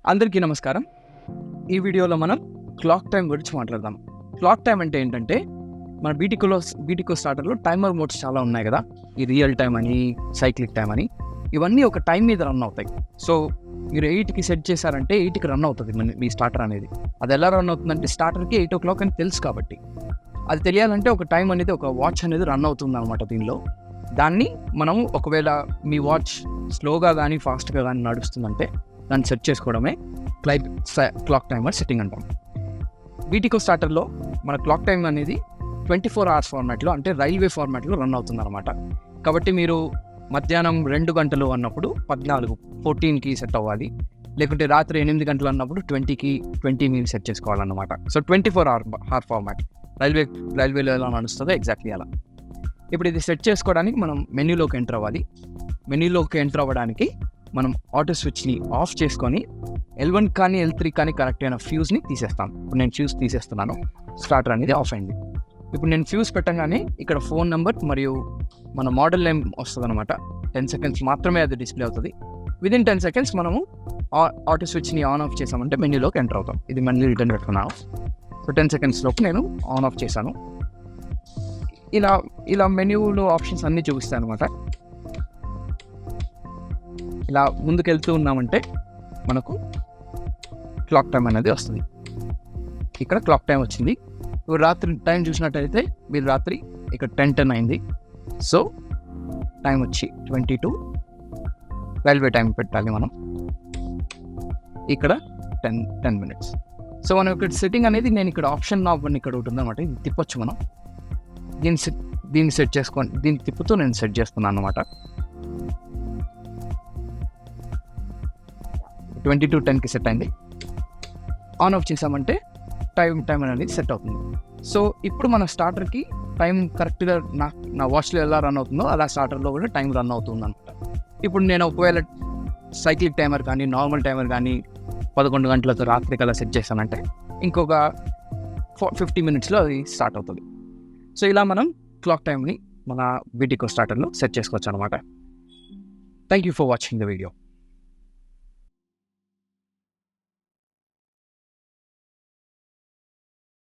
అందరికీ నమస్కారం. ఈ వీడియోలో మనం క్లాక్ టైం గురించి మాట్లాడదాం. క్లాక్ టైం అంటే ఏంటంటే మన బీటీకో స్టార్టర్లో టైమర్ మోడ్స్ చాలా ఉన్నాయి కదా. ఈ రియల్ టైం అని, సైక్లిక్ టైం అని, ఇవన్నీ ఒక టైం మీద రన్ అవుతాయి. సో మీరు 8కి సెట్ చేశారంటే 8కి రన్ అవుతుంది మీ స్టార్టర్ అనేది. అది ఎలా రన్ అవుతుందంటే స్టార్టర్కి 8 o'clock అని తెలుసు కాబట్టి అది తెలియాలంటే ఒక టైం అనేది, ఒక వాచ్ అనేది రన్ అవుతుంది అనమాట దీనిలో. దాన్ని మనం ఒకవేళ మీ వాచ్ స్లోగా కానీ ఫాస్ట్గా కానీ నడుస్తుందంటే దాన్ని సెట్ చేసుకోవడమే క్లాక్ టైమర్ సెట్టింగ్ అంటాం. బీటీకో స్టార్టర్లో మన క్లాక్ టైం అనేది 24 hours ఫార్మాట్లో, అంటే రైల్వే ఫార్మాట్లో రన్ అవుతుంది అనమాట. కాబట్టి మీరు మధ్యాహ్నం 2 గంటలు అన్నప్పుడు 14కి సెట్ అవ్వాలి, లేకుంటే రాత్రి 8 గంటలు అన్నప్పుడు 20 మీరు సెట్ చేసుకోవాలన్నమాట. సో 24 hour ఫార్మాట్ రైల్వేలో ఎలా నడుస్తుందో ఎగ్జాక్ట్లీ అలా. ఇప్పుడు ఇది సెట్ చేసుకోవడానికి మనం మెనూలోకి ఎంటర్ అవ్వాలి. మెనూలోకి ఎంటర్ అవ్వడానికి మనం ఆటో స్విచ్ని ఆఫ్ చేసుకొని L1 కానీ L3 కానీ కనెక్ట్ అయిన ఫ్యూజ్ని తీసేస్తాను. ఇప్పుడు నేను ఫ్యూజ్ తీసేస్తున్నాను. స్టార్టర్ అనేది ఆఫ్ అయింది. ఇప్పుడు నేను ఫ్యూజ్ పెట్టగానే ఇక్కడ ఫోన్ నెంబర్ మరియు మన మోడల్ నేమ్ వస్తుంది అనమాట. 10 seconds మాత్రమే అది డిస్ప్లే అవుతుంది. విదిన్ 10 seconds మనము ఆటో స్విచ్ని ఆన్ ఆఫ్ చేసామంటే మెనూలోకి ఎంటర్ అవుతాం. ఇది మళ్ళీ రిటర్న్ పెట్టుకున్నాను. సో 10 seconds లోపు నేను ఆన్ ఆఫ్ చేశాను. ఇలా మెనూలో ఆప్షన్స్ అన్నీ చూపిస్తాను అనమాట. ఇలా ముందుకు వెళ్తూ ఉన్నామంటే మనకు క్లాక్ టైం అనేది వస్తుంది. ఇక్కడ క్లాక్ టైం వచ్చింది. ఇప్పుడు రాత్రి టైం చూసినట్టయితే మీరు రాత్రి ఇక్కడ 10:10 అయింది. సో టైం వచ్చి 22 రైల్వే టైం పెట్టాలి మనం. ఇక్కడ 10 minutes. సో మనం ఇక్కడ సెట్టింగ్ అనేది, నేను ఇక్కడ ఆప్షన్ నాబ్ అని ఇక్కడ ఉంటుంది అనమాట. ఇది తిప్పొచ్చు మనం. దీన్ని సెట్ చేసుకొని దీన్ని తిప్పుతూ నేను సెట్ చేస్తున్నాను అనమాట. 22:10కి సెట్ అయింది. ఆన్ ఆఫ్ చేసామంటే టైం అనేది సెట్ అవుతుంది. సో ఇప్పుడు మన స్టార్టర్కి టైం కరెక్ట్గా నా వాచ్లో ఎలా రన్ అవుతుందో అలా స్టార్టర్లో కూడా టైం రన్ అవుతుంది అనమాట. ఇప్పుడు నేను ఒకవేళ సైక్లిక్ టైమర్ కానీ నార్మల్ టైమర్ కానీ 11 గంటలతో రాత్రి కల్లా సెట్ చేశానంటే ఇంకొక 50 minutesలో అది స్టార్ట్ అవుతుంది. సో ఇలా మనం క్లాక్ టైంని మన బీటీకో స్టార్టర్లో సెట్ చేసుకోవచ్చు అనమాట. Thank you for watching the video.